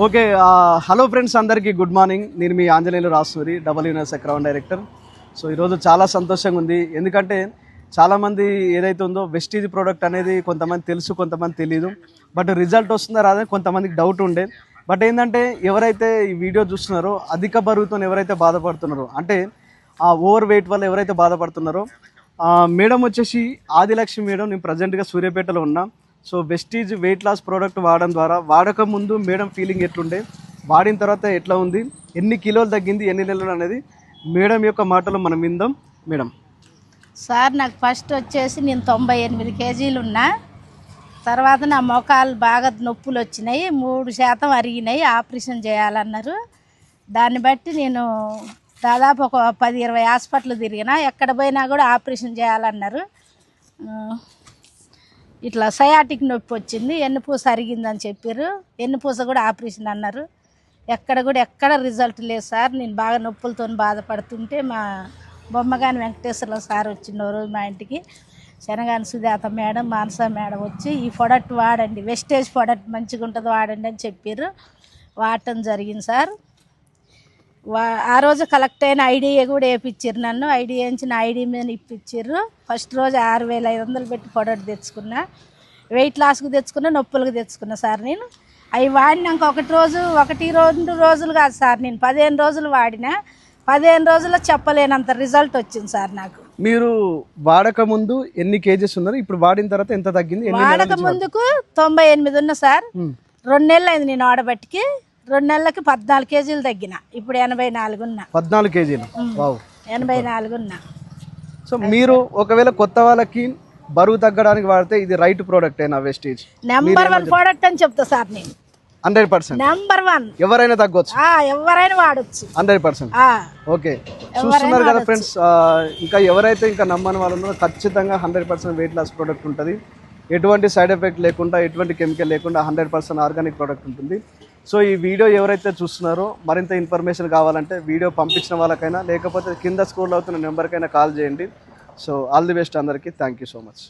Okay. Hello friends, అందరికీ good morning. నేను మీ Anjaneyulu Rasuri, double universe crown director. So ఈరోజు చాలా సంతోషంగా ఉంది. ఎందుకంటే చాలామంది ఏదైతే ఉందో వెస్టీజ్ ప్రోడక్ట్ అనేది కొంతమంది తెలుసు, కొంతమంది తెలియదు. బట్ రిజల్ట్ వస్తుందా రాదని కొంతమందికి డౌట్ ఉండే. బట్ ఏంటంటే ఎవరైతే ఈ వీడియో చూస్తున్నారో, అధిక బరువుతో ఎవరైతే బాధపడుతున్నారో, అంటే ఆ ఓవర్ వెయిట్ వల్ల ఎవరైతే బాధపడుతున్నారో, మేడం వచ్చేసి ఆదిలక్ష్మి మేడం. నేను ప్రజెంట్గా సూర్యాపేటలో ఉన్నా. So Vestige weight loss product వాడడం ద్వారా, వాడక ముందు మేడం ఫీలింగ్ ఎట్లుండే, వాడిన తర్వాత ఎట్లా ఉంది, ఎన్ని కిలోలు తగ్గింది, ఎన్ని నెలలు అనేది మేడం యొక్క మాటలో మనం విందాం. మేడం సార్, నాకు ఫస్ట్ వచ్చేసి నేను 98 కేజీలు ఉన్నా. తర్వాత నా మోకాలు బాగా నొప్పులు వచ్చినాయి, 3% అరిగినాయి, ఆపరేషన్ చేయాలన్నారు. దాన్ని బట్టి నేను దాదాపు ఒక 10-20 హాస్పిటల్ తిరిగినా, ఎక్కడ పోయినా కూడా ఆపరేషన్ చేయాలన్నారు. ఇట్లా సయాటిక్ నొప్పి వచ్చింది, ఎన్నుపూస అరిగిందని చెప్పారు. ఎన్నుపూస కూడా ఆపరేషన్ అన్నారు. ఎక్కడ రిజల్ట్ లేదు సార్. నేను బాగా నొప్పులతో బాధపడుతుంటే మా బొమ్మగాని వెంకటేశ్వర సార్ వచ్చిన రోజు మా ఇంటికి, శనగాని సుజాత మేడం, మానస మేడం వచ్చి ఈ ప్రొడక్ట్ వాడండి, వెస్టేజ్ ప్రొడక్ట్ మంచిగా ఉంటుంది వాడండి అని చెప్పారు. వాడటం జరిగింది సార్. ఆ రోజు కలెక్ట్ అయిన ఐడియా కూడా వేయించారు. నన్ను ఐడియా వేయించిన ఐడియా మీద ఇప్పించారు. ఫస్ట్ రోజు 6500 పెట్టి ప్రొడక్ట్ తెచ్చుకున్నా. వెయిట్ లాస్కి తెచ్చుకున్నా, నొప్పులకు తెచ్చుకున్నా సార్. నేను అవి వాడినాక 1-2 రోజులు కాదు సార్, నేను 15 రోజులు వాడినా. 15 రోజుల్లో చెప్పలేనంత రిజల్ట్ వచ్చింది సార్ నాకు. మీరు వాడక ముందు ఎన్ని కేజెస్ ఉన్నారు, ఇప్పుడు వాడిన తర్వాత ఎంత తగ్గింది? వాడక ముందుకు 98 ఉన్నా సార్. 2 నెలలు అయింది నేను వాడబట్టికి. 2 నెలలకి 14 కేజీలు తగ్గిన. ఇప్పుడు 84 ఉన్నా. 14 కేజీలు. 84 ఉన్నా. సో మీరు ఒకవేళ కొత్త వాళ్ళకి బరువు తగ్గడానికి వాడితే ఇది రైట్ ప్రోడక్ట్ అయినా వెస్టీజ్ నెంబర్ 1 ప్రోడక్ట్ అని చెప్తా సార్ నేను. 100% నెంబర్ 1. ఎవరైనా తగ్గొచ్చు, ఎవరైనా వాడచ్చు 100%. ఓకే, చూస్తున్నారు కదా ఫ్రెండ్స్. ఇంకా ఎవరైతే ఇంకా నమ్మని వాళ్ళు ఉన్నారో ఖచ్చితంగా 100% వెయిట్ లాస్ ప్రోడక్ట్ ఉంటుంది. ఎటువంటి సైడ్ ఎఫెక్ట్ లేకుండా, ఎటువంటి కెమికల్ లేకుండా 100% ఆర్గానిక్ ప్రోడక్ట్ ఉంటుంది. సో ఈ వీడియో ఎవరైతే చూస్తున్నారో, మరింత ఇన్ఫర్మేషన్ కావాలంటే వీడియో పంపించిన వాళ్ళకైనా, లేకపోతే కింద స్క్రోల్ అవుతున్న నెంబర్కైనా కాల్ చేయండి. సో ఆల్ ది బెస్ట్ అందరికీ. Thank you so much.